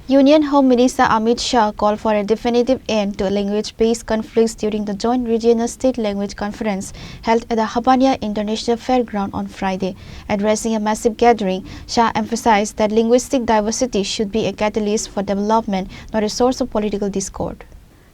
Union Home Minister Amit Shah called for a definitive end to language-based conflicts during the Joint Regional State Language Conference held at the Habania International Fairground on Friday. Addressing a massive gathering, Shah emphasized that linguistic diversity should be a catalyst for development, not a source of political discord.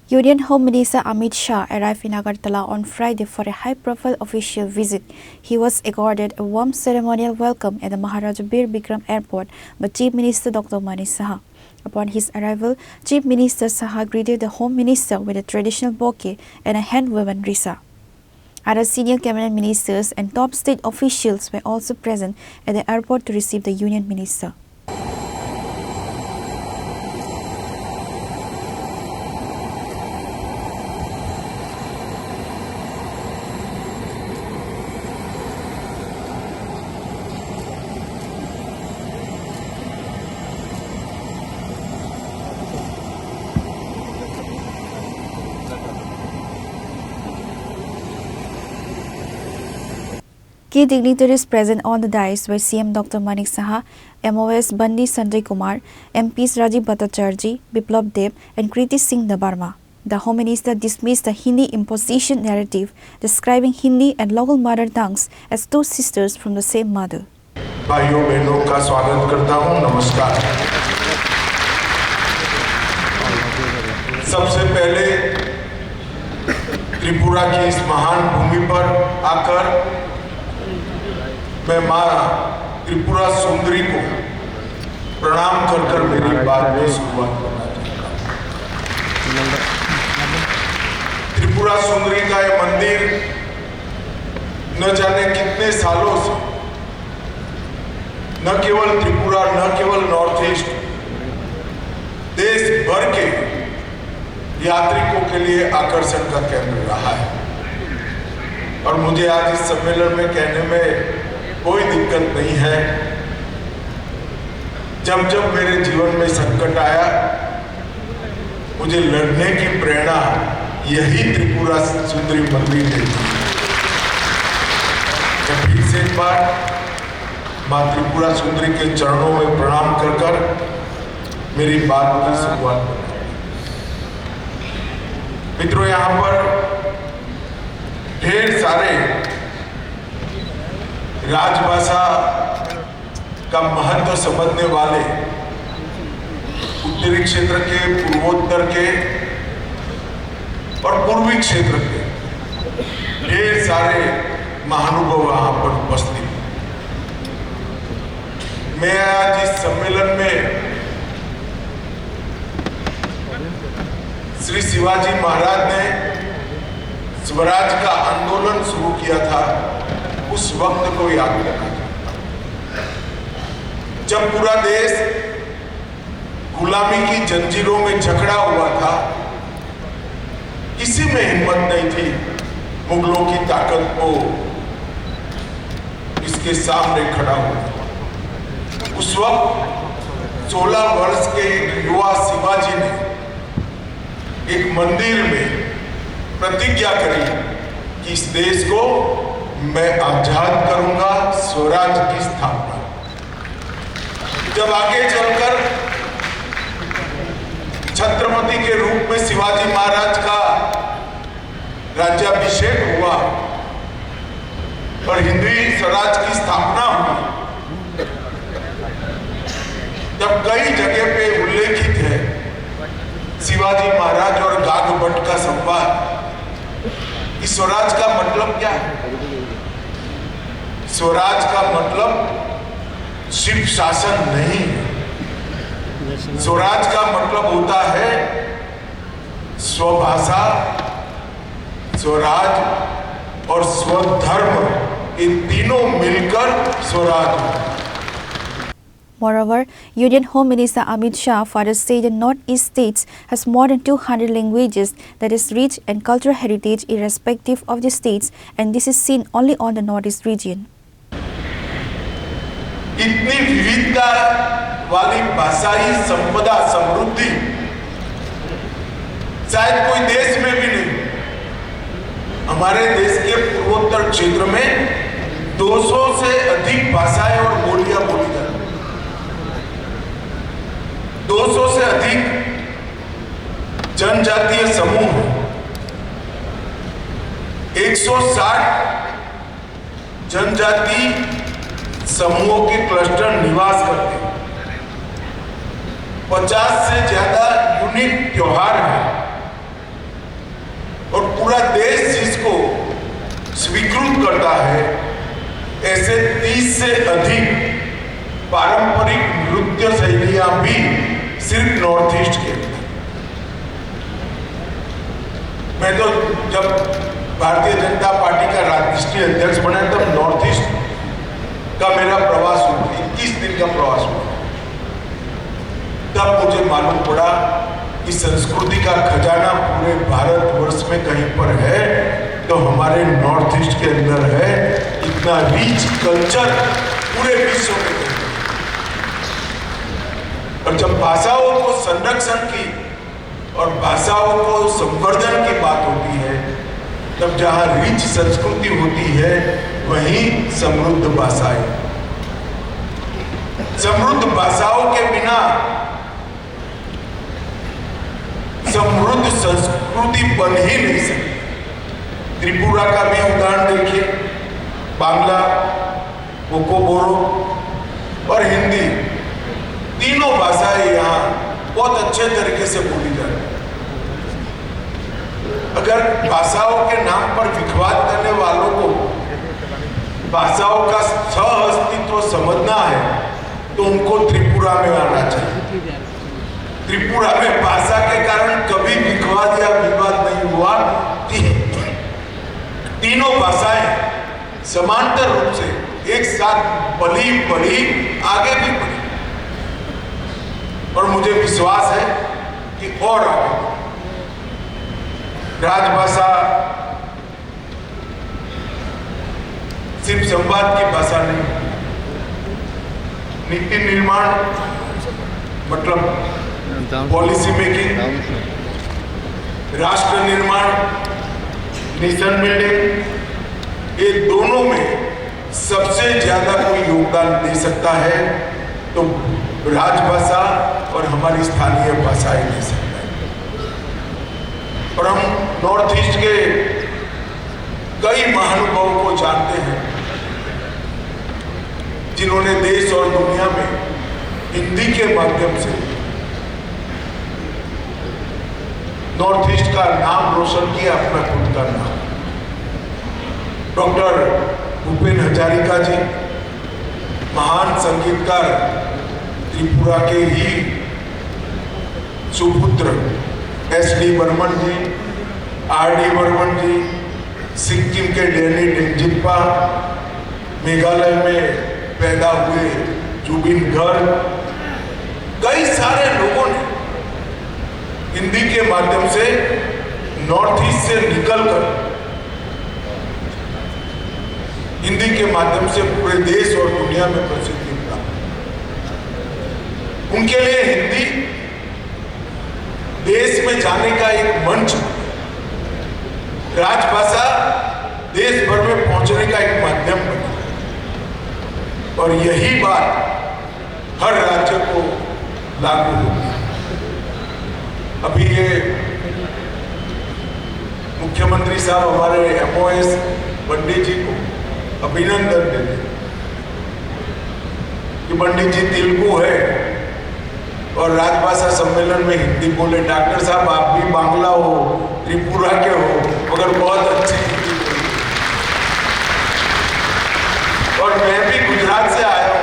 Union Home Minister Amit Shah arrived in Agartala on Friday for a high-profile official visit. He was accorded a warm ceremonial welcome at the Maharaja Bir Bikram Airport by Chief Minister Dr. Manish Saha. Upon his arrival, Chief Minister Saha greeted the Home Minister with a traditional bouquet and a hand-woven risa. Other senior cabinet ministers and top state officials were also present at the airport to receive the Union Minister. Key dignitaries present on the dais were CM Dr. Manik Saha, MOS Bandi Sanjay Kumar, MPs Rajiv Bhattacharjee, Biplab Deb and Kriti Singh Dabarma. The Home Minister dismissed the Hindi imposition narrative, describing Hindi and local mother tongues as two sisters from the same mother. भाइयों बहनों का स्वागत करता हूं, नमस्कार। सबसे पहले त्रिपुरा की इस महान भूमि पर आकर मैं मां त्रिपुरा सुंदरी को प्रणाम कर कर मेरी बात में शुरुआत करना चाहता हूं। त्रिपुरा सुंदरी का यह मंदिर न जाने कितने सालों से न केवल त्रिपुरा, न केवल नॉर्थ ईस्ट, देश भर के यात्रिकों के लिए आकर्षण का केंद्र रहा है। और मुझे आज इस सम्मेलन में कहने में कोई दिक्कत नहीं है। जब जब मेरे जीवन में संकट आया, मुझे लड़ने की प्रेरणा यही त्रिपुरा सुंदरी मंदिर देती। मैं फिर से एक बार मां त्रिपुरा सुंदरी के चरणों में प्रणाम कर कर मेरी बात की शुरुआत करूं। मित्रों, यहाँ पर ढेर सारे राजभाषा का महत्व समझने वाले उत्तरी क्षेत्र के, पूर्वोत्तर के और पूर्वी क्षेत्र के ढेर सारे महानुभाव वहां पर उपस्थित। मैं आज इस सम्मेलन में श्री शिवाजी महाराज ने स्वराज का आंदोलन शुरू किया था, उस वक्त को याद करना चाहता। जब पूरा देश गुलामी की जंजीरों में जकड़ा हुआ था, किसी में हिम्मत नहीं थी मुगलों की ताकत को इसके सामने खड़ा हुआ। उस वक्त 16 वर्ष के युवा शिवाजी ने एक मंदिर में प्रतिज्ञा करी कि इस देश को मैं आजाद करूंगा, स्वराज की स्थापना। जब आगे चलकर छत्रपति के रूप में शिवाजी महाराज का राज्याभिषेक हुआ और हिंदवी स्वराज की स्थापना हुई, तब कई जगह पे उल्लेखित है शिवाजी महाराज और गाग भट्ट का संवाद कि स्वराज का मतलब क्या है। स्वराज का मतलब सिर्फ शासन नहीं है। स्वराज का मतलब होता है स्वभाषा, स्वराज और स्वधर्म, इन तीनों मिलकर Swaraj. Moreover, Union Home Minister Amit Shah further said the Northeast states has more than 200 languages that is rich and cultural heritage irrespective of the states, and this is seen only on the Northeast region. इतनी विविधता वाली भाषाई संपदा समृद्धि शायद कोई देश में भी नहीं। हमारे देश के पूर्वोत्तर क्षेत्र में 200 से अधिक भाषाएं और बोलियां बोली जाती हैं। 200 से जनजातीय समूह है। 160 जनजाति समूहों के क्लस्टर निवास करते हैं। 50 से ज्यादा यूनिक त्योहार हैं और पूरा देश जिसको स्वीकृत करता है, ऐसे 30 से अधिक पारंपरिक नृत्य शैलियां भी सिर्फ नॉर्थ ईस्ट के। मैं तो जब भारतीय जनता पार्टी का राष्ट्रीय अध्यक्ष बना तब नॉर्थ ईस्ट का मेरा प्रवास हुआ, 21 दिन का प्रवास हुआ। तब मुझे मालूम पड़ा कि संस्कृति का खजाना पूरे भारतवर्ष में कहीं पर है तो हमारे नॉर्थ ईस्ट के अंदर है। इतना रिच कल्चर पूरे विश्व में है। और जब भाषाओं को संरक्षण की और भाषाओं को संवर्धन की बात होती है, तब जहां रिच संस्कृति होती है वहीं समृद्ध भाषाएं। समृद्ध भाषाओं के बिना समृद्ध संस्कृति बन ही नहीं सकती। त्रिपुरा का भी उदाहरण देखिए, बांग्ला, कोकोबोरो और हिंदी, तीनों भाषाएं यहाँ बहुत अच्छे तरीके से बोली जाती है। अगर भाषाओं के नाम पर विखवाद करने वालों को भाषाओं का सह अस्तित्व समझना है तो उनको त्रिपुरा में आना चाहिए। त्रिपुरा में भाषा के कारण कभी विखवाद या विवाद नहीं हुआ। तीनों भाषाएं समांतर रूप से एक साथ पली बढ़ी, आगे भी बढ़ी और मुझे विश्वास है कि और आगे। राजभाषा सिर्फ संवाद की भाषा नहीं, नीति निर्माण मतलब पॉलिसी मेकिंग, राष्ट्र निर्माण, नेशन बिल्डिंग, ये दोनों में सबसे ज्यादा कोई योगदान दे सकता है तो राजभाषा और हमारी स्थानीय भाषाएं दे सकता है। और हम नॉर्थ ईस्ट के कई महानुभावों को जानते हैं जिन्होंने देश और दुनिया में हिंदी के माध्यम से नॉर्थ ईस्ट का नाम रोशन किया, अपना खुद का नाम। डॉक्टर भूपेन हजारिका जी, महान संगीतकार, त्रिपुरा के ही सुपुत्र S.D. बर्मन जी, R.D. बर्मन जी, सिक्किम के डैनी डेंजिप्पा, मेघालय में पैदा हुए जुबिन गर्ग, कई सारे लोगों ने हिंदी के माध्यम से नॉर्थ ईस्ट से निकलकर हिंदी के माध्यम से पूरे देश और दुनिया में प्रसिद्धि प्राप्त। उनके लिए हिंदी देश में जाने का एक मंच, राजभाषा देश भर में पहुंचने का एक माध्यम बनी और यही बात हर राज्य को लागू होगी। अभी ये मुख्यमंत्री साहब हमारे MOS पंडित जी को अभिनंदन देते कि पंडित जी तेलुगु है और राजभाषा सम्मेलन में हिंदी बोले। डॉक्टर साहब आप भी बांग्ला हो, त्रिपुरा के हो, मगर बहुत अच्छी हिंदी बोली। और मैं भी गुजरात से आया हूं।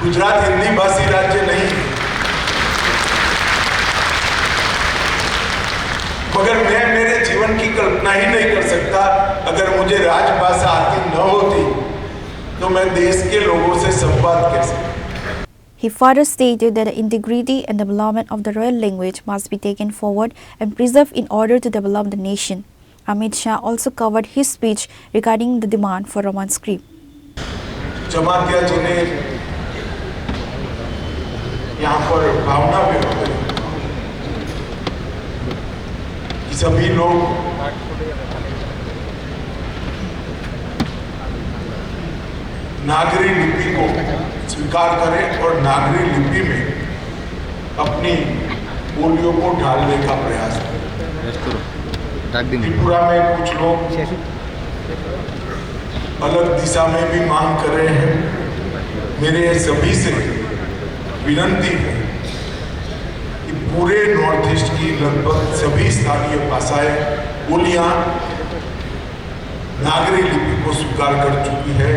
गुजरात हिंदी भाषी राज्य नहीं, मगर मैं मेरे जीवन की कल्पना ही नहीं कर सकता अगर मुझे राजभाषा आती न होती तो मैं देश के लोगों से संवाद कैसे। He further stated that the integrity and development of the royal language must be taken forward and preserved in order to develop the nation. Amit Shah also covered his speech regarding the demand for Roman script. Jamatia जी ने यहाँ पर भावना व्यक्त करी कि सभी लोग नागरी लिपि को स्वीकार करें और नागरी लिपि में अपनी पोलियो को ढालने का प्रयास करें। त्रिपुरा में कुछ लोग अलग दिशा में भी मांग कर रहे हैं। मेरे सभी से विनती है कि पूरे नॉर्थ ईस्ट की लगभग सभी स्थानीय भाषाएं बोलियां नागरी लिपि को स्वीकार कर चुकी है।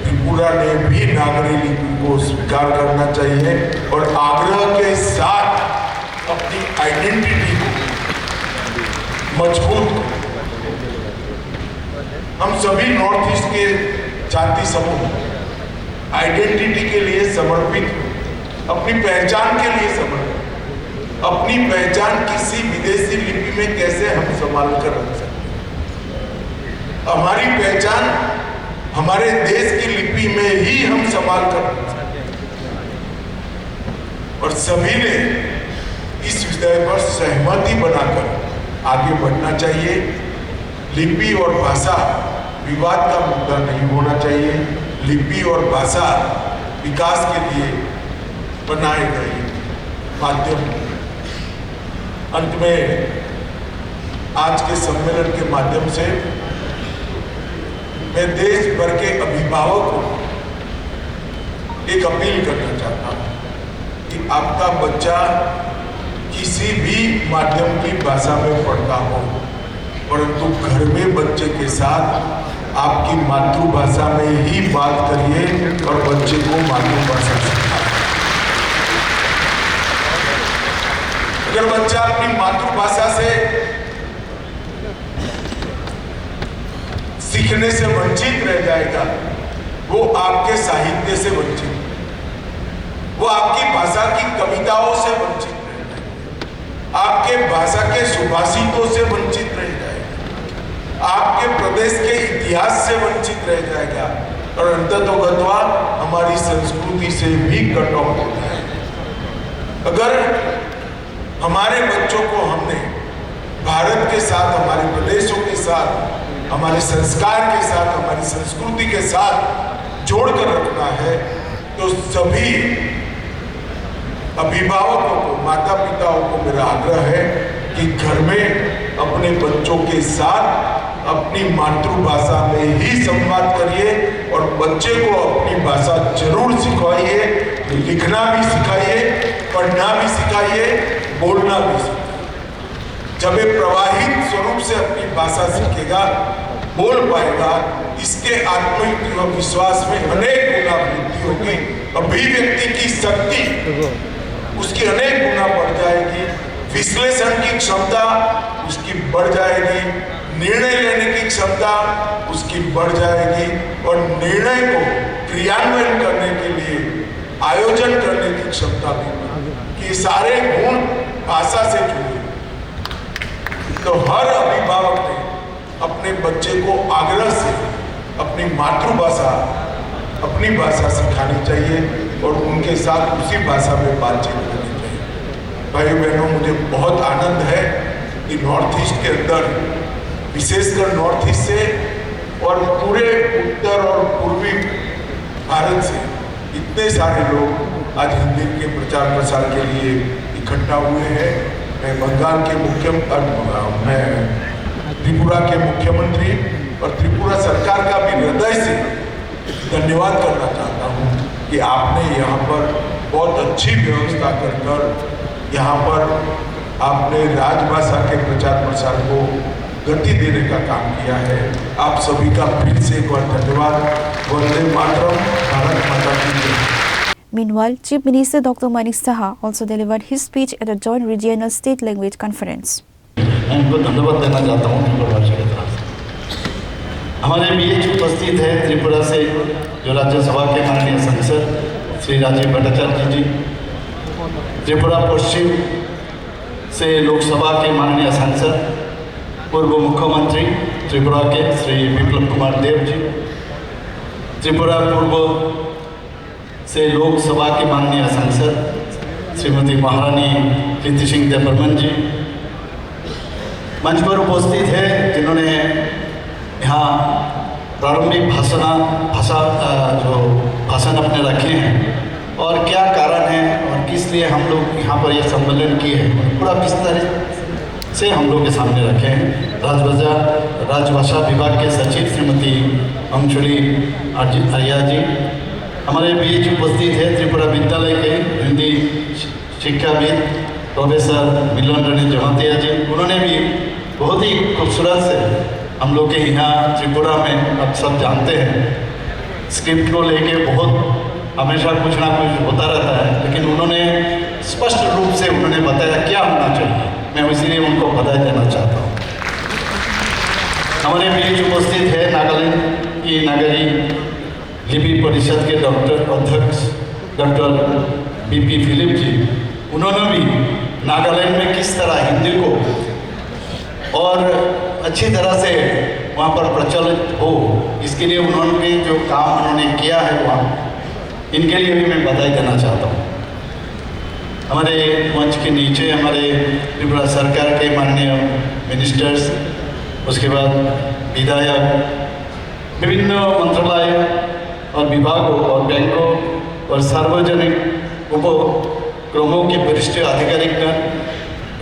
त्रिपुरा ने भी नागरी लिपि को स्वीकार करना चाहिए और आग्रह के साथ अपनी आइडेंटिटी को मजबूत करें। हम सभी नॉर्थ ईस्ट के जाति समूह आइडेंटिटी के लिए समर्पित, अपनी पहचान के लिए समर्पित। अपनी पहचान किसी विदेशी लिपि में कैसे हम संभाल कर रख सकते हैं? हमारी पहचान हमारे देश की लिपि में ही हम संभाल कर रख सकते हैं। और सभी ने इस विषय पर सहमति बनाकर आगे बढ़ना चाहिए। लिपि और भाषा विवाद का मुद्दा नहीं होना चाहिए। लिपि और भाषा विकास के लिए बनाए गए माध्यम। अंत में आज के सम्मेलन के माध्यम से मैं देश भर के अभिभावकों को एक अपील करना चाहता हूँ कि आपका बच्चा किसी भी माध्यम की भाषा में पढ़ता हो, परंतु घर में बच्चे के साथ आपकी मातृभाषा में ही बात करिए और बच्चे को मातृभाषा सिखाइए। अगर बच्चा अपनी मातृभाषा से सीखने से वंचित रह जाएगा, वो आपके साहित्य से वंचित, वो आपकी भाषा की कविताओं से वंचित, आपके भाषा के सुभाषितों से वंचित रह जाएगा, आपके प्रदेश के इतिहास से वंचित रह जाएगा और अंततोगत्वा हमारी संस्कृति से भी कट ऑफ हो जाएगा। अगर हमारे बच्चों को हमने भारत के साथ, हमारे प्रदेशों के साथ, हमारे संस्कार के साथ, हमारी संस्कृति के साथ जोड़कर रखना है, तो सभी अभिभावकों को, माता पिताओं को मेरा आग्रह है कि घर में अपने बच्चों के साथ अपनी मातृभाषा में ही संवाद करिए और बच्चे को अपनी भाषा जरूर सिखाइए। लिखना भी सिखाइए, पढ़ना भी सिखाइए, बोलना भी सिखाइए। जब ये प्रवाहित स्वरूप से अपनी भाषा सीखेगा, बोल पाएगा, इसके आत्मविश्वास में अनेक गुना वृद्धि होगी। अभिव्यक्ति की शक्ति उसकी अनेक गुना बढ़ जाएगी, विश्लेषण की क्षमता उसकी बढ़ जाएगी, निर्णय लेने की क्षमता उसकी बढ़ जाएगी और निर्णय को क्रियान्वयन करने के लिए आयोजन करने की क्षमता भी। कि सारे गुण भाषा से जुड़े। तो हर अभिभावक ने अपने बच्चे को आग्रह से अपनी मातृभाषा, अपनी भाषा सिखानी चाहिए और उनके साथ उसी भाषा में बातचीत करनी चाहिए। भाई बहनों, मुझे बहुत आनंद है कि नॉर्थ ईस्ट के अंदर, विशेषकर नॉर्थ ईस्ट से और पूरे उत्तर और पूर्वी भारत से इतने सारे लोग आज हिंदी के प्रचार प्रसार के लिए इकट्ठा हुए हैं। मैं बंगाल के मैं त्रिपुरा के मुख्यमंत्री और त्रिपुरा सरकार का भी हृदय से धन्यवाद करना चाहता हूँ कि आपने यहाँ पर बहुत अच्छी व्यवस्था कर यहाँ पर आपने राजभाषा के प्रचार प्रसार को गति देने का काम किया है। आप सभी का फिर से एक बार धन्यवाद। वंदे मातरम, भारत माता की जय। Meanwhile, Chief Minister Dr. Manik Saha also delivered his speech at a joint regional state language conference. उनको धन्यवाद देना चाहता हूँ त्रिपुरा राज्य की तरफ से। हमारे बीच उपस्थित है त्रिपुरा से जो राज्यसभा के माननीय सांसद श्री राजीव भट्टाचार्य जी, त्रिपुरा पश्चिम से लोकसभा के माननीय सांसद पूर्व मुख्यमंत्री त्रिपुरा के श्री विप्लव कुमार देव जी, त्रिपुरा पूर्व से लोकसभा के माननीय सांसद श्रीमती महारानी प्रीति सिंह देबबर्मन जी, मंच पर उपस्थित है जिन्होंने यहाँ प्रारंभिक भाषण अपने रखे हैं और क्या कारण है और किस लिए हम लोग यहाँ पर ये सम्मेलन किए हैं, पूरा विस्तार से हम लोग के सामने रखे हैं। राजभाषा विभाग के सचिव श्रीमती अंशुली आर्या जी, हमारे बीच उपस्थित है त्रिपुरा विद्यालय के हिंदी शिक्षाविद प्रोफेसर मिलन रनी जमातिया जी, उन्होंने भी बहुत ही खूबसूरत से हम लोग के यहाँ त्रिपुरा में आप सब जानते हैं स्क्रिप्ट को लेके बहुत हमेशा कुछ ना कुछ होता रहता है, लेकिन उन्होंने स्पष्ट रूप से उन्होंने बताया क्या होना चाहिए। मैं इसीलिए उनको बधाई देना चाहता हूँ। हमारे बीच उपस्थित है नागालैंड की नगरीय लिपि परिषद के अध्यक्ष डॉक्टर BP फिलिप जी, उन्होंने भी नागालैंड में किस तरह हिंदी को और अच्छी तरह से वहाँ पर प्रचलित हो, इसके लिए उन्होंने जो काम उन्होंने किया है वहाँ, इनके लिए भी मैं बधाई देना चाहता हूँ। हमारे मंच के नीचे हमारे त्रिपुरा सरकार के माननीय मिनिस्टर्स, उसके बाद विधायक, विभिन्न मंत्रालय और विभागों और बैंकों और सार्वजनिक उपक्रमों के वरिष्ठ अधिकारीगण,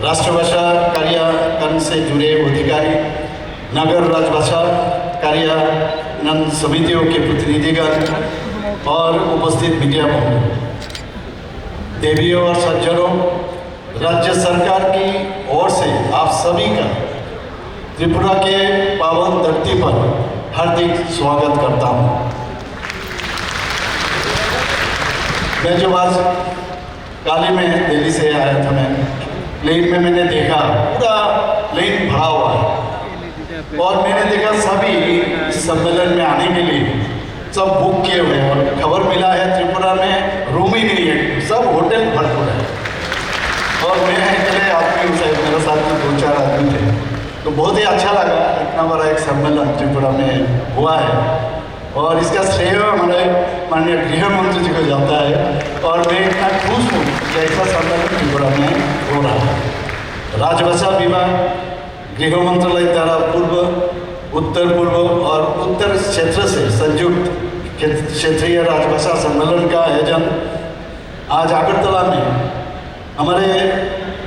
राष्ट्रभाषा कार्यान्वयन से जुड़े अधिकारी, नगर राजभाषा कार्यान्वयन समितियों के प्रतिनिधिगण और उपस्थित मीडिया बंधु, देवियों और सज्जनों, राज्य सरकार की ओर से आप सभी का त्रिपुरा के पावन धरती पर हार्दिक स्वागत करता हूँ। मैं जो आज काली में दिल्ली से आया था, मैं प्लेन में मैंने देखा पूरा प्लेन भरा हुआ है और मैंने देखा सभी इस सम्मेलन में आने के लिए सब बुक किए हुए हैं और खबर मिला है त्रिपुरा में रूम ही नहीं है, सब होटल भरपूर है और मैं अकेले आदमी हूँ, शायद मेरे साथ में 2-4 आदमी थे, तो बहुत ही अच्छा लगा। इतना बड़ा एक सम्मेलन त्रिपुरा में हुआ है और इसका श्रेय हमारे माननीय गृह मंत्री जी को जाता है और मैं इतना खुश हूँ कि ऐसा सम्मेलन त्रिपुरा में हो रहा है। राजभाषा विभाग, गृह मंत्रालय द्वारा उत्तर पूर्व और उत्तर क्षेत्र से संयुक्त क्षेत्रीय राजभाषा सम्मेलन का आयोजन आज अगरतला में हमारे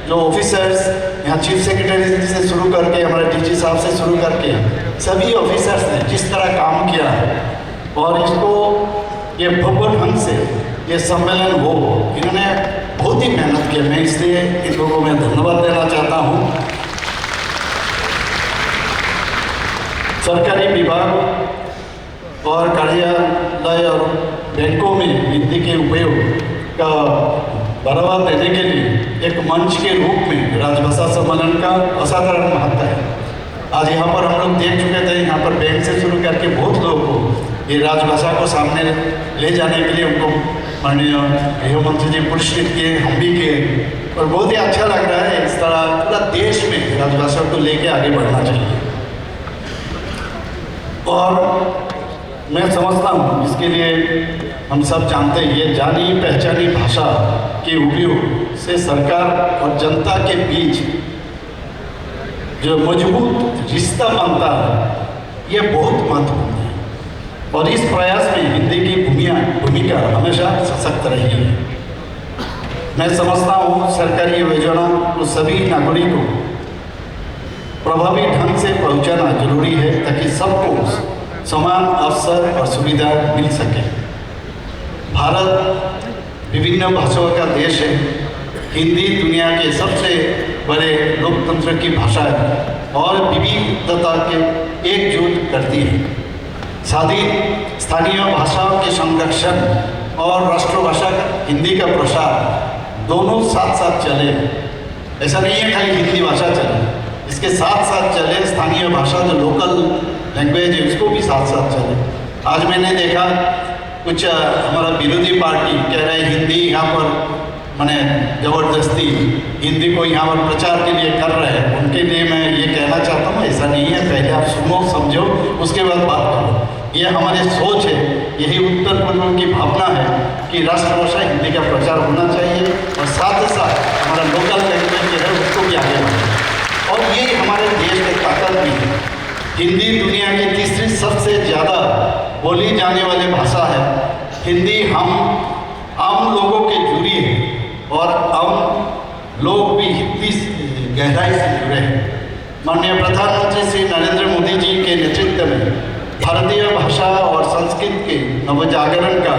जो ऑफिसर्स यहाँ चीफ सेक्रेटरी से शुरू करके हमारे DG साहब से शुरू करके सभी ऑफिसर्स ने जिस तरह काम किया है और इसको ये भव्य ढंग से ये सम्मेलन हो, इन्होंने बहुत ही मेहनत की। मैं इसलिए इन लोगों में धन्यवाद देना चाहता हूँ। सरकारी विभाग और कार्यालय और बैंकों में हिंदी के उपयोग का बढ़ावा देने के लिए एक मंच के रूप में राजभाषा सम्मेलन का असाधारण महत्व है। आज यहाँ पर हम लोग देख चुके थे, यहाँ पर बैंक से शुरू करके बहुत लोगों को ये राजभाषा को सामने ले जाने के लिए उनको माननीय गृह मंत्री जी पुरस्कृत किए, हम भी किए और बहुत ही अच्छा लग रहा है। इस तरह पूरा देश में राजभाषा को लेके आगे बढ़ना चाहिए और मैं समझता हूँ इसके लिए हम सब जानते हैं ये जानी पहचानी भाषा के उपयोग से सरकार और जनता के बीच जो मजबूत रिश्ता बनता है, ये बहुत महत्वपूर्ण है और इस प्रयास में हिंदी की भूमिका हमेशा सशक्त रही है। मैं समझता हूँ सरकारी योजना को सभी नागरिकों को प्रभावी ढंग से पहुंचाना जरूरी है ताकि सबको समान अवसर और सुविधा मिल सके। भारत विभिन्न भाषाओं का देश है। हिंदी दुनिया के सबसे बड़े लोकतंत्र की भाषा है और विविधता के एकजुट करती है। स्थानीय भाषाओं के संरक्षण और राष्ट्रभाषा हिंदी का प्रसार दोनों साथ साथ चले। ऐसा नहीं है खाली हिंदी भाषा चले, इसके साथ साथ चले स्थानीय भाषा जो लोकल लैंग्वेज है उसको भी साथ साथ चले। आज मैंने देखा कुछ हमारा विरोधी पार्टी कह रहे हैं हिंदी यहाँ पर मैंने ज़बरदस्ती हिंदी को यहाँ पर प्रचार के लिए कर रहे हैं। उनके लिए मैं ये कहना चाहता हूँ ऐसा नहीं है, पहले आप सुनो समझो उसके बाद बात करो। ये हमारी सोच है, यही उत्तर पूर्व की भावना है कि राष्ट्रभाषा हिंदी का प्रचार होना चाहिए और साथ ही साथ हमारा लोकल लैंग्वेज जो है उसको भी आगे बढ़े और यही हमारे देश की ताकत भी है। हिंदी दुनिया की तीसरी सबसे ज़्यादा बोली जाने वाली भाषा है। हिंदी हम आम लोगों गहराई से जुड़े हैं। माननीय प्रधानमंत्री श्री नरेंद्र मोदी जी के नेतृत्व में भारतीय भाषा और संस्कृत के नवजागरण का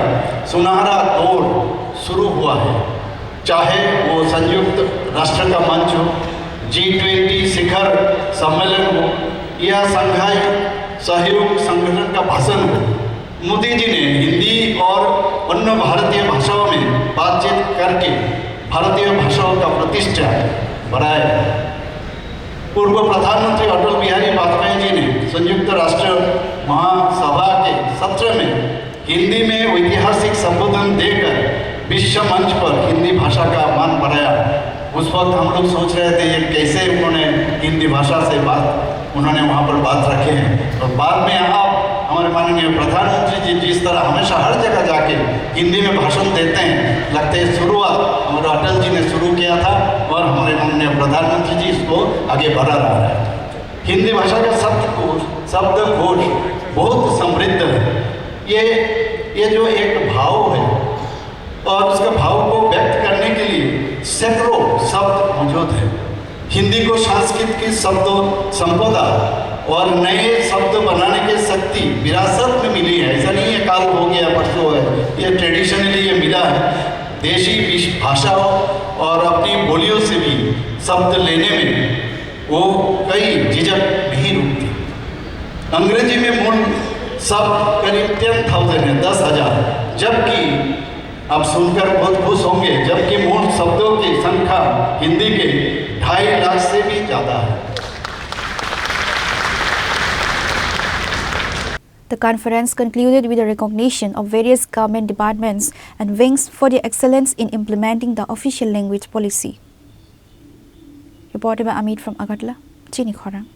सुनहरा दौर शुरू हुआ है। चाहे वो संयुक्त राष्ट्र का मंच हो, G20 शिखर सम्मेलन हो या शंघाई सहयोग संगठन का भाषण हो, मोदी जी ने हिंदी और अन्य भारतीय भाषाओं में बातचीत करके भारतीय भाषाओं का प्रतिष्ठा बढ़ाया। पूर्व प्रधानमंत्री अटल बिहारी वाजपेयी जी ने संयुक्त राष्ट्र महासभा के सत्र में हिंदी में ऐतिहासिक संबोधन देकर विश्व मंच पर हिंदी भाषा का मान बढ़ाया। उस वक्त हम लोग सोच रहे थे ये कैसे उन्होंने हिंदी भाषा से उन्होंने वहाँ पर बात रखे हैं। और बाद में आप हमारे माननीय प्रधानमंत्री जी जिस तरह हमेशा हर जगह जाके हिंदी में भाषण देते हैं, लगते हैं शुरुआत हमारे अटल जी ने शुरू किया था और हमारे माननीय प्रधानमंत्री जी इसको आगे बढ़ा रहा है। हिंदी भाषा का शब्दकोश बहुत समृद्ध है। ये जो एक भाव है और उसके भाव को व्यक्त करने के लिए सैकड़ों शब्द मौजूद हैं। हिंदी को संस्कृत की शब्द संपदा और नए शब्द बनाने की शक्ति विरासत में मिली है। ऐसा नहीं है काल हो गया परसों है, ये ट्रेडिशनली ये मिला है। देशी भाषाओं और अपनी बोलियों से भी शब्द लेने में वो कई झिझक नहीं रुकती। अंग्रेजी में मूल शब्द करीब 10,000 है, 10,000, जबकि आप सुनकर बहुत खुश होंगे जबकि मूल शब्दों की संख्या हिंदी के 2.5 लाख से भी ज़्यादा है। The conference concluded with a recognition of various government departments and wings for their excellence in implementing the official language policy. Reported by Amit from Agartala, Chini Khorang.